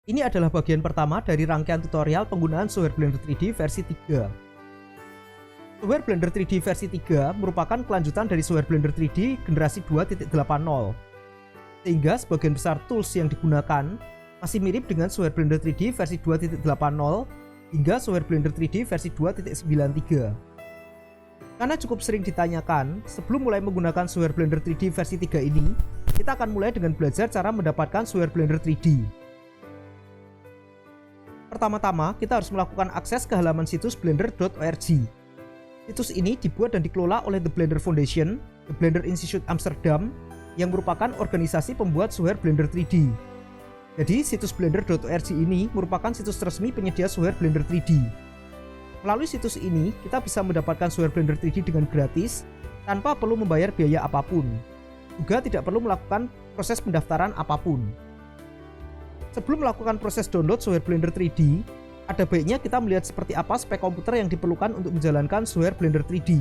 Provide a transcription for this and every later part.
Ini adalah bagian pertama dari rangkaian tutorial penggunaan software Blender 3D versi 3. Software Blender 3D versi 3 merupakan kelanjutan dari software Blender 3D generasi 2.80, sehingga sebagian besar tools yang digunakan masih mirip dengan software Blender 3D versi 2.80 hingga software Blender 3D versi 2.93. Karena cukup sering ditanyakan, sebelum mulai menggunakan software Blender 3D versi 3 ini, kita akan mulai dengan belajar cara mendapatkan software Blender 3D. Pertama-tama, kita harus melakukan akses ke halaman situs blender.org. Situs ini dibuat dan dikelola oleh The Blender Foundation, The Blender Institute Amsterdam, yang merupakan organisasi pembuat software Blender 3D. Jadi, situs blender.org ini merupakan situs resmi penyedia software Blender 3D. Melalui situs ini, kita bisa mendapatkan software Blender 3D dengan gratis, tanpa perlu membayar biaya apapun. Juga tidak perlu melakukan proses pendaftaran apapun. Sebelum melakukan proses download software Blender 3D, ada baiknya kita melihat seperti apa spek komputer yang diperlukan untuk menjalankan software Blender 3D.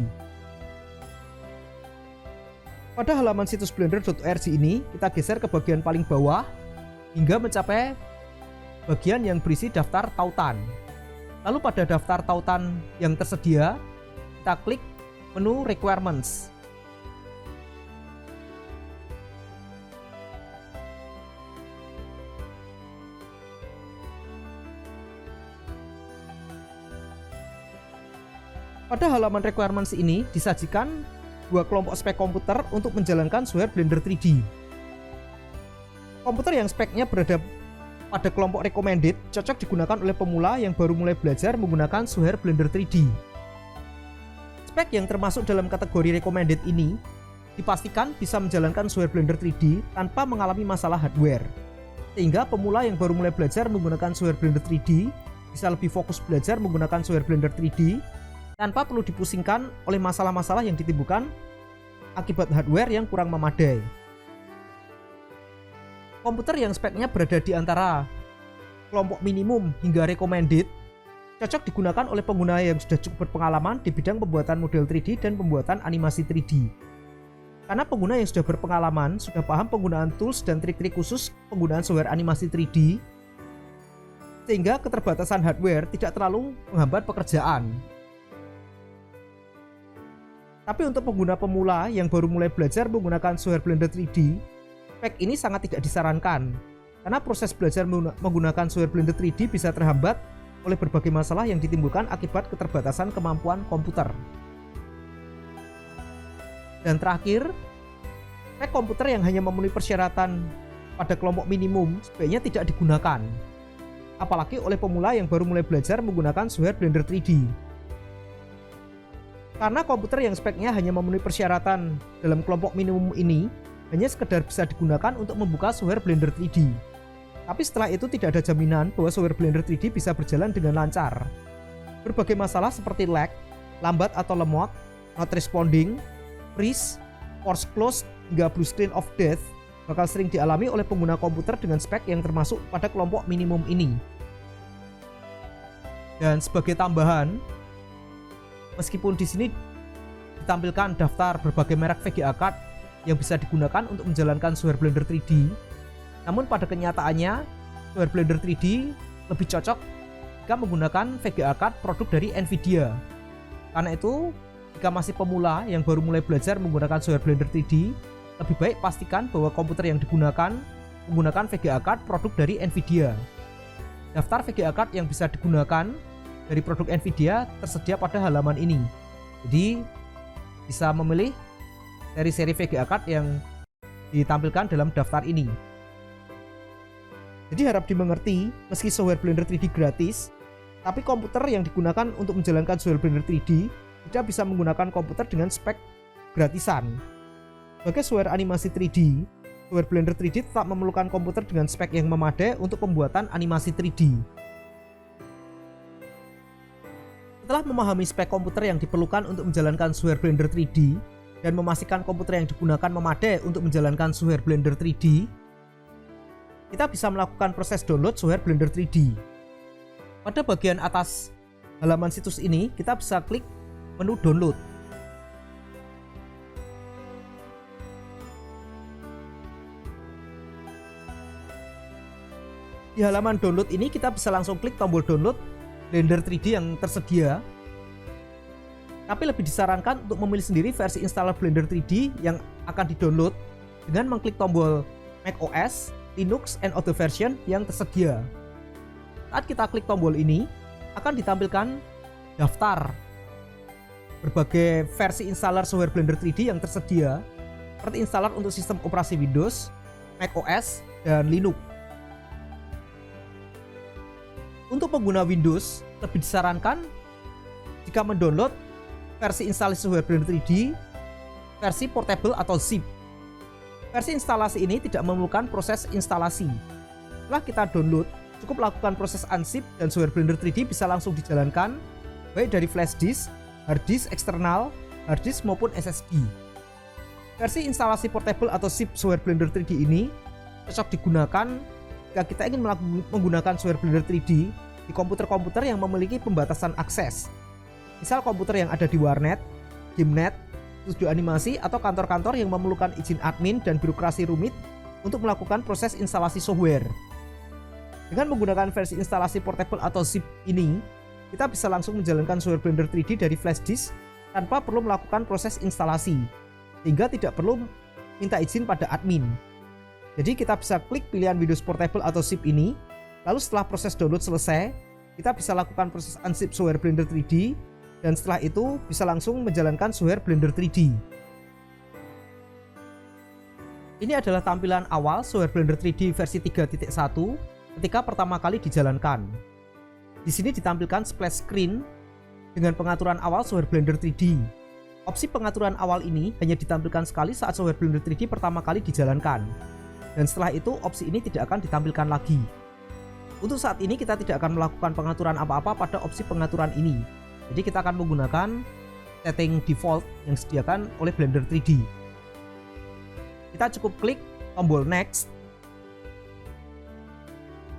Pada halaman situs blender.org ini, kita geser ke bagian paling bawah hingga mencapai bagian yang berisi daftar tautan. Lalu pada daftar tautan yang tersedia, kita klik menu Requirements. Pada halaman requirements ini disajikan dua kelompok spek komputer untuk menjalankan software Blender 3D. Komputer yang speknya berada pada kelompok recommended cocok digunakan oleh pemula yang baru mulai belajar menggunakan software Blender 3D. Spek yang termasuk dalam kategori recommended ini dipastikan bisa menjalankan software Blender 3D tanpa mengalami masalah hardware, sehingga pemula yang baru mulai belajar menggunakan software Blender 3D bisa lebih fokus belajar menggunakan software Blender 3D tanpa perlu dipusingkan oleh masalah-masalah yang ditimbulkan akibat hardware yang kurang memadai. Komputer yang speknya berada di antara kelompok minimum hingga recommended cocok digunakan oleh pengguna yang sudah cukup berpengalaman di bidang pembuatan model 3D dan pembuatan animasi 3D. Karena pengguna yang sudah berpengalaman sudah paham penggunaan tools dan trik-trik khusus penggunaan software animasi 3D, sehingga keterbatasan hardware tidak terlalu menghambat pekerjaan. Tapi untuk pengguna pemula yang baru mulai belajar menggunakan software Blender 3D, spek ini sangat tidak disarankan, karena proses belajar menggunakan software Blender 3D bisa terhambat oleh berbagai masalah yang ditimbulkan akibat keterbatasan kemampuan komputer. Dan terakhir, spek komputer yang hanya memenuhi persyaratan pada kelompok minimum sebaiknya tidak digunakan, apalagi oleh pemula yang baru mulai belajar menggunakan software Blender 3D. Karena komputer yang speknya hanya memenuhi persyaratan dalam kelompok minimum ini hanya sekedar bisa digunakan untuk membuka software Blender 3D. Tapi setelah itu tidak ada jaminan bahwa software Blender 3D bisa berjalan dengan lancar. Berbagai masalah seperti lag, lambat atau lemot, not responding, freeze, force close, hingga blue screen of death bakal sering dialami oleh pengguna komputer dengan spek yang termasuk pada kelompok minimum ini. Dan sebagai tambahan, meskipun di sini ditampilkan daftar berbagai merek VGA card yang bisa digunakan untuk menjalankan software Blender 3D, namun pada kenyataannya software Blender 3D lebih cocok jika menggunakan VGA card produk dari Nvidia. Karena itu, jika masih pemula yang baru mulai belajar menggunakan software Blender 3D, lebih baik pastikan bahwa komputer yang digunakan menggunakan VGA card produk dari Nvidia. Daftar VGA card yang bisa digunakan dari produk Nvidia tersedia pada halaman ini. Jadi bisa memilih seri-seri VGA card yang ditampilkan dalam daftar ini. Jadi harap dimengerti, meski software Blender 3D gratis, tapi komputer yang digunakan untuk menjalankan software Blender 3D tidak bisa menggunakan komputer dengan spek gratisan. Sebagai software animasi 3D, software Blender 3D tetap memerlukan komputer dengan spek yang memadai untuk pembuatan animasi 3D. Setelah memahami spek komputer yang diperlukan untuk menjalankan software Blender 3D dan memastikan komputer yang digunakan memadai untuk menjalankan software Blender 3D, kita bisa melakukan proses download software Blender 3D. Pada bagian atas halaman situs ini, kita bisa klik menu download. Di halaman download ini kita bisa langsung klik tombol download Blender 3D yang tersedia. Tapi lebih disarankan untuk memilih sendiri versi installer Blender 3D yang akan di-download dengan mengklik tombol macOS, Linux, and other version yang tersedia. Saat kita klik tombol ini, akan ditampilkan daftar berbagai versi installer software Blender 3D yang tersedia, seperti installer untuk sistem operasi Windows, macOS, dan Linux. Untuk pengguna Windows, lebih disarankan jika mendownload versi instalasi software Blender 3D versi portable atau zip. Versi instalasi ini tidak memerlukan proses instalasi. Setelah kita download, cukup lakukan proses unzip dan software Blender 3D bisa langsung dijalankan baik dari flash disk, hard disk eksternal, hard disk maupun SSD. Versi instalasi portable atau zip software Blender 3D ini cocok digunakan jika kita ingin menggunakan software Blender 3D di komputer-komputer yang memiliki pembatasan akses. Misal komputer yang ada di warnet, gamenet, studio animasi, atau kantor-kantor yang memerlukan izin admin dan birokrasi rumit untuk melakukan proses instalasi software. Dengan menggunakan versi instalasi portable atau zip ini, kita bisa langsung menjalankan software Blender 3D dari flash disk tanpa perlu melakukan proses instalasi, sehingga tidak perlu minta izin pada admin. Jadi kita bisa klik pilihan Windows Portable atau zip ini, lalu setelah proses download selesai, kita bisa lakukan proses unzip software Blender 3D, dan setelah itu bisa langsung menjalankan software Blender 3D. Ini adalah tampilan awal software Blender 3D versi 3.1 ketika pertama kali dijalankan. Di sini ditampilkan splash screen dengan pengaturan awal software Blender 3D. Opsi pengaturan awal ini hanya ditampilkan sekali saat software Blender 3D pertama kali dijalankan. Dan setelah itu opsi ini tidak akan ditampilkan lagi. Untuk saat ini kita tidak akan melakukan pengaturan apa-apa pada opsi pengaturan ini. Jadi kita akan menggunakan setting default yang disediakan oleh Blender 3D. Kita cukup klik tombol next.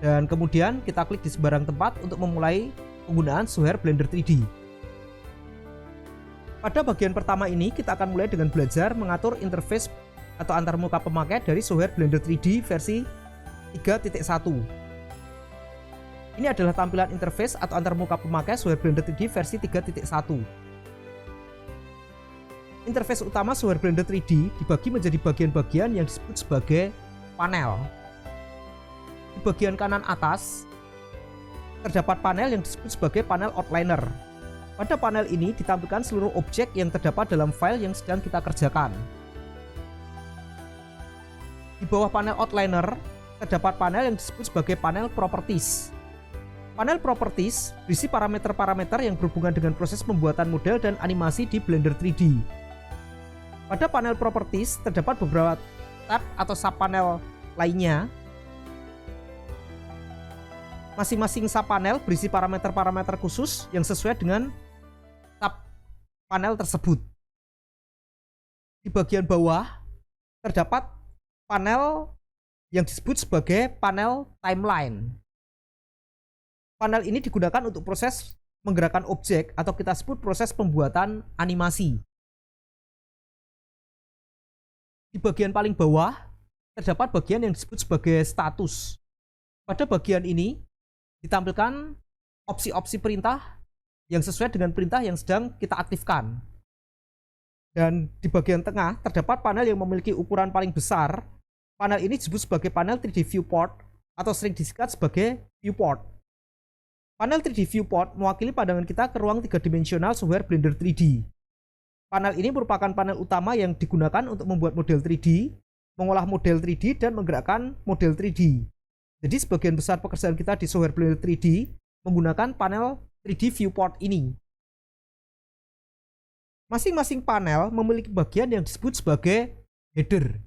Dan kemudian kita klik di sembarang tempat untuk memulai penggunaan software Blender 3D. Pada bagian pertama ini kita akan mulai dengan belajar mengatur interface atau antarmuka pemakai dari software Blender 3D versi 3.1. Ini adalah tampilan interface atau antarmuka pemakai software Blender 3D versi 3.1. Interface utama software Blender 3D dibagi menjadi bagian-bagian yang disebut sebagai panel. Di bagian kanan atas terdapat panel yang disebut sebagai panel outliner. Pada panel ini ditampilkan seluruh objek yang terdapat dalam file yang sedang kita kerjakan. Di bawah panel outliner terdapat panel yang disebut sebagai panel properties. Panel properties berisi parameter-parameter yang berhubungan dengan proses pembuatan model dan animasi di Blender 3D. Pada panel properties terdapat beberapa tab atau subpanel lainnya. Masing-masing subpanel berisi parameter-parameter khusus yang sesuai dengan subpanel tersebut. Di bagian bawah terdapat panel yang disebut sebagai panel timeline. Panel ini digunakan untuk proses menggerakkan objek atau kita sebut proses pembuatan animasi. Di bagian paling bawah terdapat bagian yang disebut sebagai status. Pada bagian ini ditampilkan opsi-opsi perintah yang sesuai dengan perintah yang sedang kita aktifkan. Dan di bagian tengah terdapat panel yang memiliki ukuran paling besar. Panel ini disebut sebagai panel 3D viewport atau sering disingkat sebagai viewport. Panel 3D viewport mewakili pandangan kita ke ruang 3-dimensional software Blender 3D. Panel ini merupakan panel utama yang digunakan untuk membuat model 3D, mengolah model 3D, dan menggerakkan model 3D. Jadi sebagian besar pekerjaan kita di software Blender 3D menggunakan panel 3D viewport ini. Masing-masing panel memiliki bagian yang disebut sebagai header.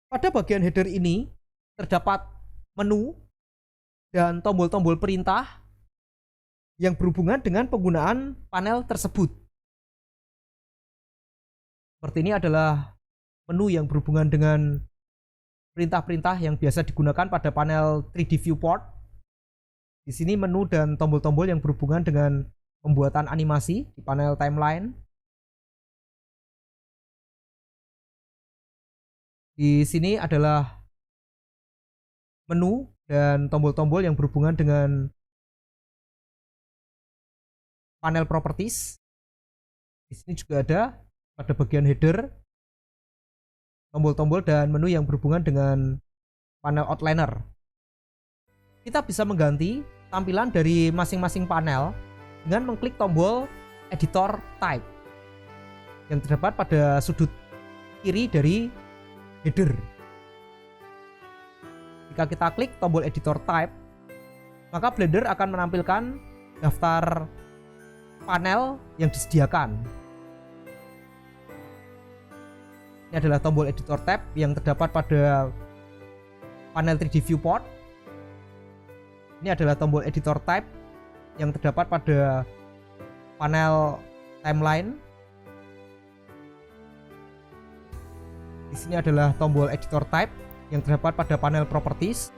Pada bagian header ini terdapat menu dan tombol-tombol perintah yang berhubungan dengan penggunaan panel tersebut. Seperti ini adalah menu yang berhubungan dengan perintah-perintah yang biasa digunakan pada panel 3D viewport. Di sini menu dan tombol-tombol yang berhubungan dengan pembuatan animasi di panel timeline. Di sini adalah menu dan tombol-tombol yang berhubungan dengan panel properties. Di sini juga ada pada bagian header tombol-tombol dan menu yang berhubungan dengan panel outliner. Kita bisa mengganti tampilan dari masing-masing panel dengan mengklik tombol editor type yang terdapat pada sudut kiri dari header. Jika kita klik tombol editor type, maka Blender akan menampilkan daftar panel yang disediakan. Ini adalah tombol editor tab yang terdapat pada panel 3D viewport. Ini adalah tombol editor type yang terdapat pada panel timeline. Di sini adalah tombol editor type yang terdapat pada panel properties.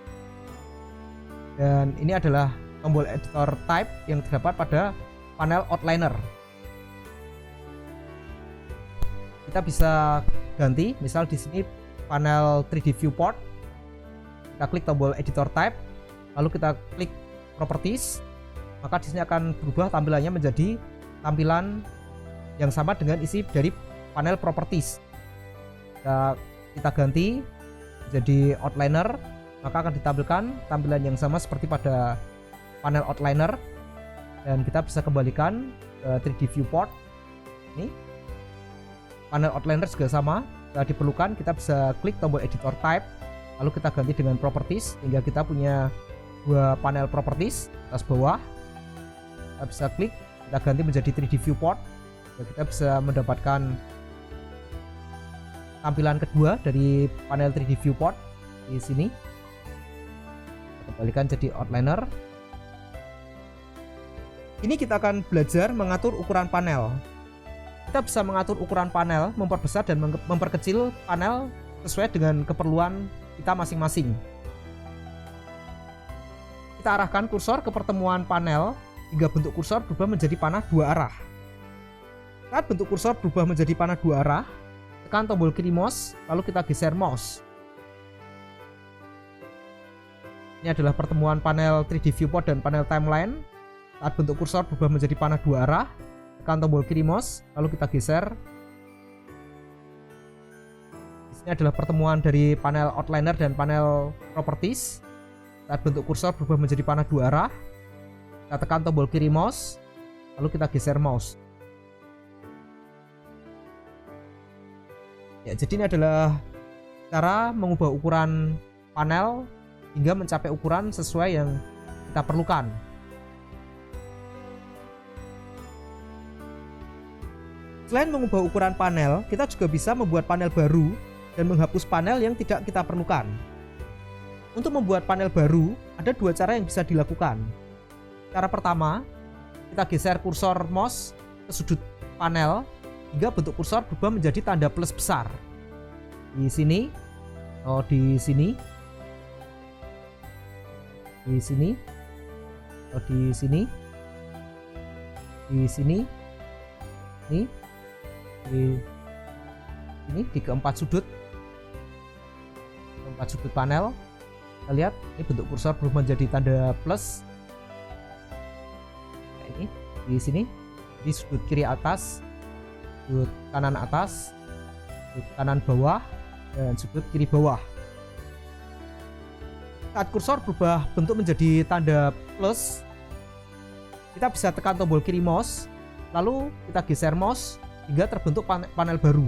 Dan ini adalah tombol editor type yang terdapat pada panel outliner. Kita bisa ganti, misal di sini panel 3D viewport. Kita klik tombol editor type, lalu kita klik properties, maka di sini akan berubah tampilannya menjadi tampilan yang sama dengan isi dari panel properties. Kita ganti jadi outliner, maka akan ditampilkan tampilan yang sama seperti pada panel outliner. Dan kita bisa kembalikan ke 3D viewport. Ini panel outliner juga sama. Jika diperlukan, kita bisa klik tombol editor type, lalu kita ganti dengan properties hingga kita punya dua panel properties atas bawah. Kita bisa klik, kita ganti menjadi 3D viewport, dan kita bisa mendapatkan tampilan kedua dari panel 3D viewport di sini. Kita kembalikan jadi outliner. Ini kita akan belajar mengatur ukuran panel. Kita bisa mengatur ukuran panel, memperbesar dan memperkecil panel sesuai dengan keperluan kita masing-masing. Kita arahkan kursor ke pertemuan panel hingga bentuk kursor berubah menjadi panah dua arah. Saat bentuk kursor berubah menjadi panah dua arah, tekan tombol kiri mouse, lalu kita geser mouse. Ini adalah pertemuan panel 3D viewport dan panel timeline. Saat bentuk kursor berubah menjadi panah dua arah, tekan tombol kiri mouse, lalu kita geser. Di sini adalah pertemuan dari panel outliner dan panel properties. Saat bentuk kursor berubah menjadi panah dua arah, kita tekan tombol kiri mouse, lalu kita geser mouse. Ya, jadi ini adalah cara mengubah ukuran panel hingga mencapai ukuran sesuai yang kita perlukan. Selain mengubah ukuran panel, kita juga bisa membuat panel baru dan menghapus panel yang tidak kita perlukan. Untuk membuat panel baru, ada dua cara yang bisa dilakukan. Cara pertama, kita geser kursor mouse ke sudut panel hingga bentuk kursor berubah menjadi tanda plus besar. Di sini, di sini, di sini, di sini, di sini, ini di keempat sudut panel. Kita lihat ini bentuk kursor berubah menjadi tanda plus. Nah, ini di sini di sudut kiri atas, sudut kanan atas, sudut kanan bawah, dan sudut kiri bawah. Saat kursor berubah bentuk menjadi tanda plus, kita bisa tekan tombol kiri mouse, lalu kita geser mouse hingga terbentuk panel baru.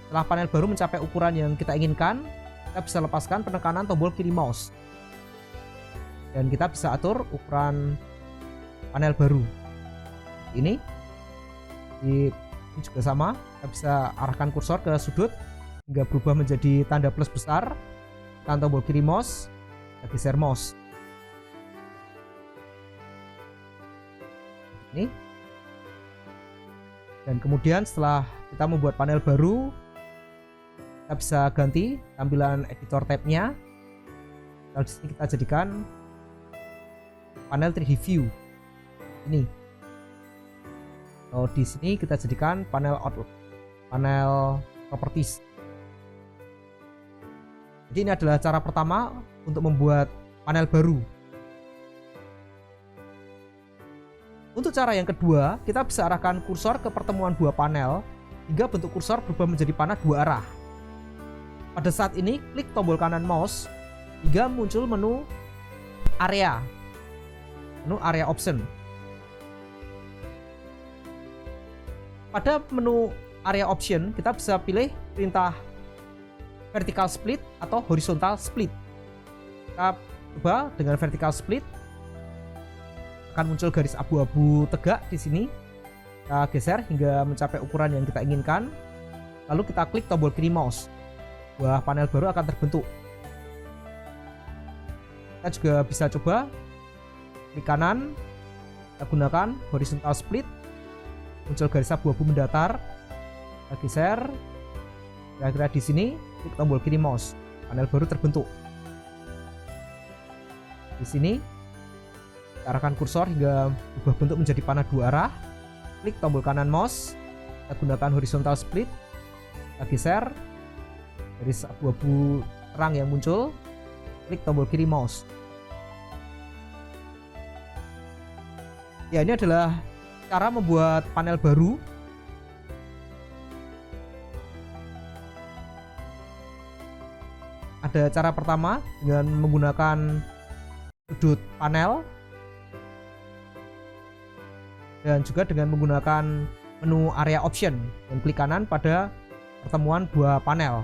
Setelah panel baru mencapai ukuran yang kita inginkan, kita bisa lepaskan penekanan tombol kiri mouse. Dan kita bisa atur ukuran panel baru. Ini juga sama, kita bisa arahkan kursor ke sudut hingga berubah menjadi tanda plus besar. Tekan tombol kiri mouse, kita geser mouse. Ini. Dan kemudian setelah kita membuat panel baru, kita bisa ganti tampilan editor tab-nya. Kalau di sini kita jadikan panel 3D view. Ini. Kalau di sini kita jadikan panel properties. Jadi ini adalah cara pertama untuk membuat panel baru. Untuk cara yang kedua, kita bisa arahkan kursor ke pertemuan dua panel hingga bentuk kursor berubah menjadi panah dua arah. Pada saat ini, klik tombol kanan mouse hingga muncul menu area option. Pada menu area option, kita bisa pilih perintah vertical split atau horizontal split. Kita coba dengan vertical split, akan muncul garis abu-abu tegak di sini. Kita geser hingga mencapai ukuran yang kita inginkan. Lalu kita klik tombol kiri mouse. Buah panel baru akan terbentuk. Kita juga bisa coba klik kanan, kita gunakan horizontal split, muncul garis abu-abu mendatar. Kita geser kira-kira di sini, klik tombol kiri mouse, panel baru terbentuk. Di sini kita arahkan kursor hingga berubah bentuk menjadi panah dua arah. Klik tombol kanan mouse, kita gunakan horizontal split, kita geser garis abu-abu terang yang muncul, klik tombol kiri mouse. Ya, ini adalah cara membuat panel baru. Ada cara pertama dengan menggunakan sudut panel dan juga dengan menggunakan menu area option dan klik kanan pada pertemuan dua panel.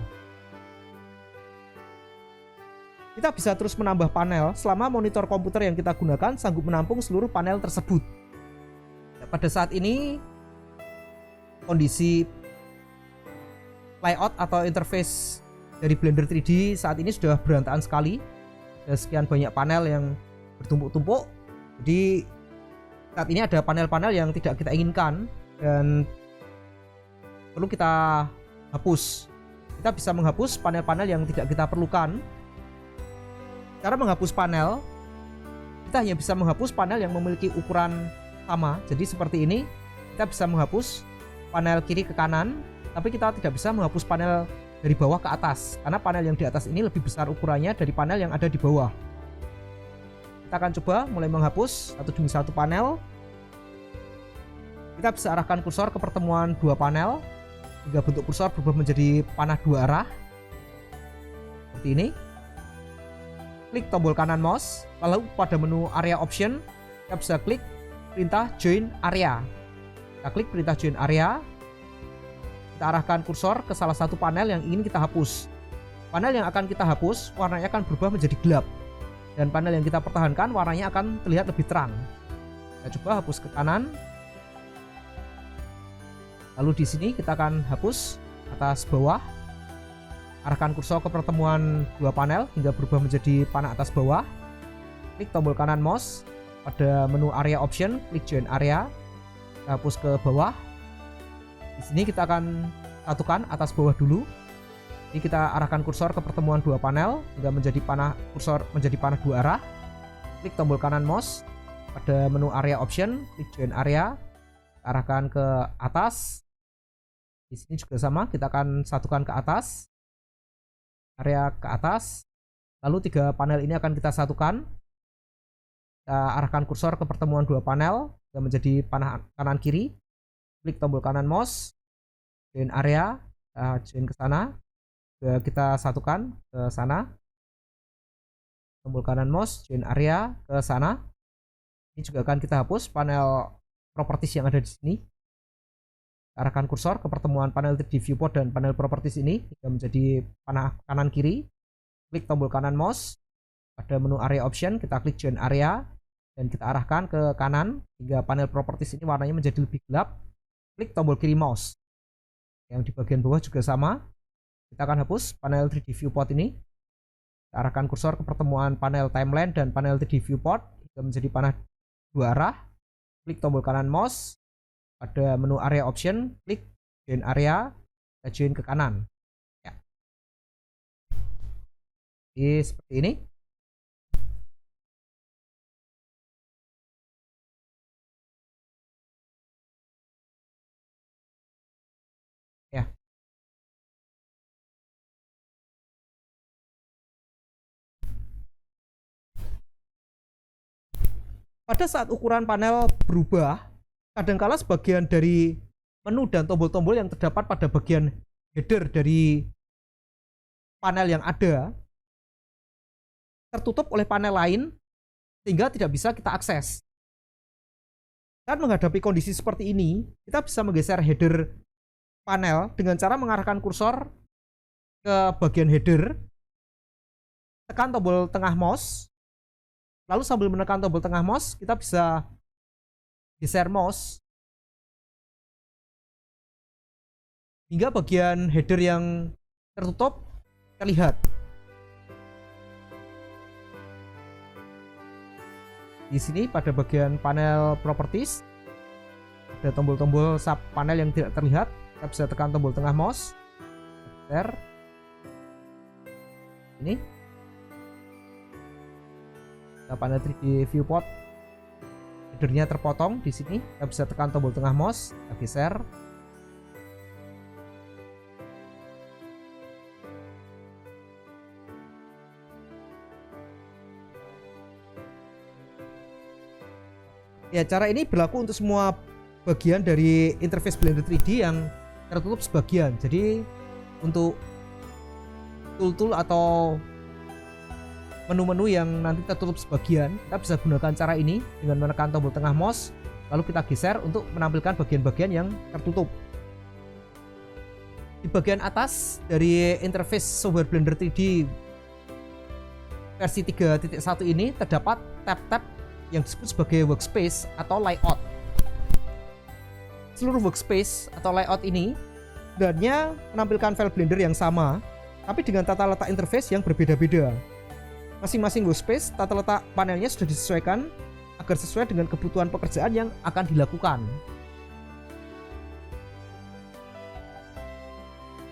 Kita bisa terus menambah panel selama monitor komputer yang kita gunakan sanggup menampung seluruh panel tersebut. Pada saat ini kondisi layout atau interface dari Blender 3D saat ini sudah berantakan sekali. Ada sekian banyak panel yang bertumpuk-tumpuk. Jadi saat ini ada panel-panel yang tidak kita inginkan dan perlu kita hapus. Kita bisa menghapus panel-panel yang tidak kita perlukan. Cara menghapus panel, kita hanya bisa menghapus panel yang memiliki ukuran sama. Jadi seperti ini, kita bisa menghapus panel kiri ke kanan, tapi kita tidak bisa menghapus panel dari bawah ke atas, karena panel yang di atas ini lebih besar ukurannya dari panel yang ada di bawah. Kita akan coba mulai menghapus satu demi satu panel. Kita bisa arahkan kursor ke pertemuan dua panel hingga bentuk kursor berubah menjadi panah dua arah seperti ini. Klik tombol kanan mouse, lalu pada menu area option kita bisa klik perintah join area. Kita klik perintah join area, kita arahkan kursor ke salah satu panel yang ingin kita hapus. Panel yang akan kita hapus warnanya akan berubah menjadi gelap, dan panel yang kita pertahankan warnanya akan terlihat lebih terang. Kita coba hapus ke kanan. Lalu di sini kita akan hapus atas bawah. Arahkan kursor ke pertemuan dua panel hingga berubah menjadi panah atas bawah. Klik tombol kanan mouse pada menu area option, klik join area. Kita hapus ke bawah. Di sini kita akan satukan atas bawah dulu. Ini kita arahkan kursor ke pertemuan dua panel hingga menjadi panah dua arah. Klik tombol kanan mouse pada menu area option, klik join area. Arahkan ke atas. Di sini juga sama, kita akan satukan ke atas. Area ke atas. Lalu tiga panel ini akan kita satukan. Kita arahkan kursor ke pertemuan dua panel hingga menjadi panah kanan kiri. Klik tombol kanan mouse, join area, join ke sana. Kita satukan ke sana. Tombol kanan mouse, join area ke sana. Ini juga akan kita hapus panel properties yang ada di sini. Arahkan kursor ke pertemuan panel 3D viewport dan panel properties ini hingga menjadi panah kanan kiri. Klik tombol kanan mouse pada menu area option, kita klik join area dan kita arahkan ke kanan hingga panel properties ini warnanya menjadi lebih gelap. Klik tombol kiri mouse. Yang di bagian bawah juga sama. Kita akan hapus panel 3D viewport ini. Kita arahkan kursor ke pertemuan panel timeline dan panel 3D viewport hingga menjadi panah dua arah. Klik tombol kanan mouse pada menu area option, klik join area, kita join ke kanan. Ya. Jadi seperti ini. Ya. Pada saat ukuran panel berubah, kadangkala sebagian dari menu dan tombol-tombol yang terdapat pada bagian header dari panel yang ada tertutup oleh panel lain sehingga tidak bisa kita akses. Saat menghadapi kondisi seperti ini, kita bisa menggeser header panel dengan cara mengarahkan kursor ke bagian header, tekan tombol tengah mouse, lalu sambil menekan tombol tengah mouse, kita bisa geser mouse hingga bagian header yang tertutup terlihat. Di sini pada bagian panel properties ada tombol-tombol sub panel yang tidak terlihat. Kita bisa tekan tombol tengah mouse, geser ini. Nah, panel 3D viewport headernya terpotong di sini. Kita bisa tekan tombol tengah mouse, kita geser. Ya, cara ini berlaku untuk semua bagian dari interface Blender 3D yang tertutup sebagian. Jadi untuk tool-tool atau menu-menu yang nanti tertutup sebagian, kita bisa gunakan cara ini dengan menekan tombol tengah mouse, lalu kita geser untuk menampilkan bagian-bagian yang tertutup. Di bagian atas dari interface software Blender 3D versi 3.1 ini terdapat tab-tab yang disebut sebagai workspace atau layout. Seluruh workspace atau layout ini sebenarnya menampilkan file Blender yang sama, tapi dengan tata letak interface yang berbeda-beda. Masing-masing workspace, tata letak panelnya sudah disesuaikan agar sesuai dengan kebutuhan pekerjaan yang akan dilakukan.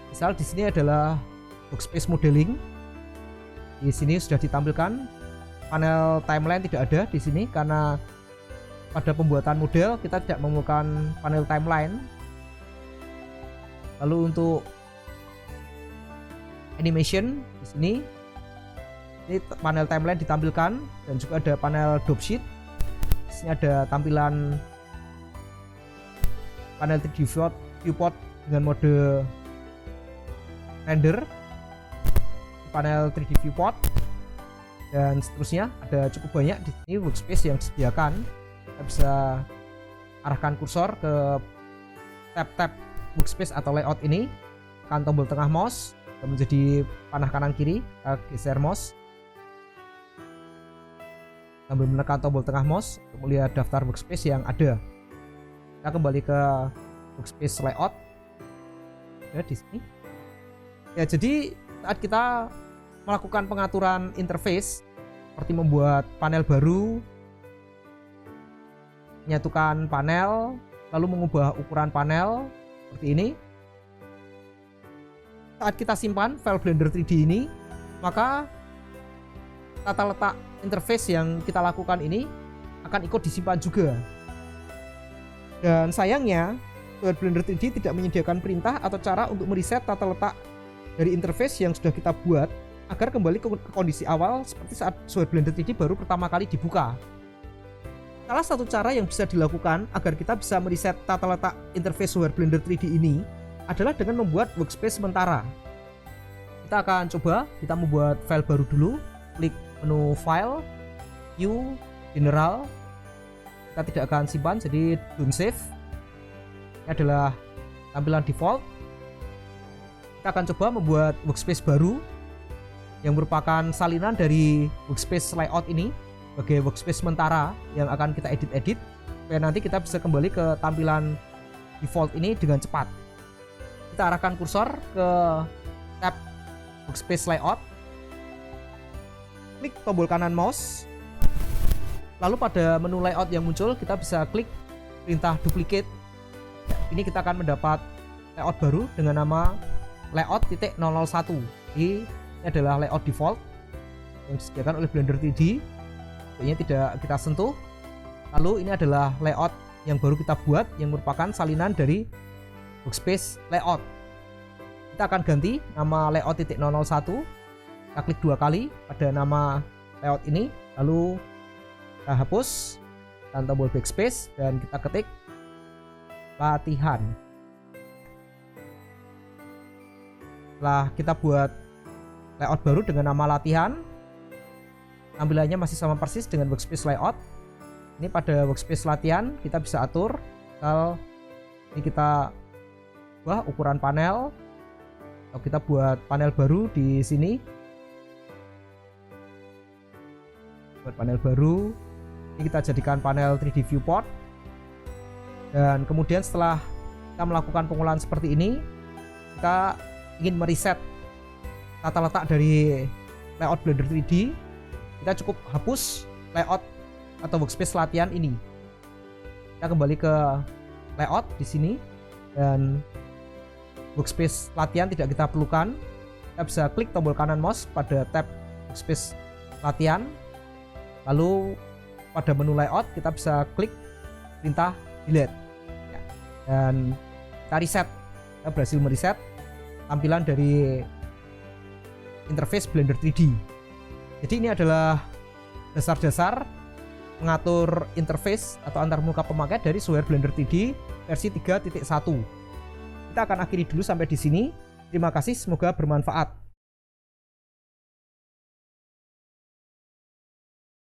Misal di sini adalah workspace modeling. Di sini sudah ditampilkan. Panel timeline tidak ada di sini karena pada pembuatan model kita tidak memerlukan panel timeline. Lalu untuk animation di sini ini panel timeline ditampilkan dan juga ada panel drop sheet. Di sini ada tampilan panel 3D viewport dengan mode render, panel 3D viewport, dan seterusnya. Ada cukup banyak di sini workspace yang disediakan. Kita bisa arahkan kursor ke tab-tab workspace atau layout ini, tekan tombol tengah mouse menjadi panah kanan kiri, kita geser mouse sambil menekan tombol tengah mouse untuk melihat daftar workspace yang ada. Kita kembali ke workspace layout ya di sini. Ya, jadi saat kita melakukan pengaturan interface seperti membuat panel baru, menyatukan panel, lalu mengubah ukuran panel seperti ini. Saat kita simpan file Blender 3D ini, maka tata letak interface yang kita lakukan ini akan ikut disimpan juga. Dan sayangnya Blender 3D tidak menyediakan perintah atau cara untuk mereset tata letak dari interface yang sudah kita buat agar kembali ke kondisi awal seperti saat software Blender 3D baru pertama kali dibuka. Salah satu cara yang bisa dilakukan agar kita bisa mereset tata letak interface software Blender 3D ini adalah dengan membuat workspace sementara. Kita akan coba kita membuat file baru dulu. Klik menu File, New, General. Kita tidak akan simpan, jadi don't save. Ini adalah tampilan default. Kita akan coba membuat workspace baru yang merupakan salinan dari workspace layout ini sebagai workspace sementara yang akan kita edit-edit supaya nanti kita bisa kembali ke tampilan default ini dengan cepat. Kita arahkan kursor ke tab workspace layout, klik tombol kanan mouse, lalu pada menu layout yang muncul kita bisa klik perintah duplicate. Ini kita akan mendapat layout baru dengan nama layout.001. Ini adalah layout default yang disediakan oleh Blender 3D. Kayaknya tidak kita sentuh. Lalu ini adalah layout yang baru kita buat yang merupakan salinan dari workspace layout. Kita akan ganti nama layout.001. Kita klik 2 kali pada nama layout ini, lalu kita hapus. dan tombol backspace dan kita ketik latihan. Setelah kita buat layout baru dengan nama latihan, tampilannya masih sama persis dengan workspace layout. Ini pada workspace latihan kita bisa atur, misal ini kita ubah ukuran panel, atau kita buat panel baru di sini. Buat panel baru, ini kita jadikan panel 3D viewport. Dan kemudian setelah kita melakukan pengolahan seperti ini, kita ingin mereset tata letak dari layout Blender 3D, kita cukup hapus layout atau workspace latihan ini. Kita kembali ke layout di sini dan workspace latihan tidak kita perlukan. Kita bisa klik tombol kanan mouse pada tab workspace latihan. Lalu pada menu layout kita bisa klik perintah delete ya. Dan kita reset. Kita berhasil mereset tampilan dari interface Blender 3D. Jadi ini adalah dasar-dasar mengatur interface atau antarmuka pemakai dari software Blender 3D versi 3.1. Kita akan akhiri dulu sampai di sini. Terima kasih, semoga bermanfaat.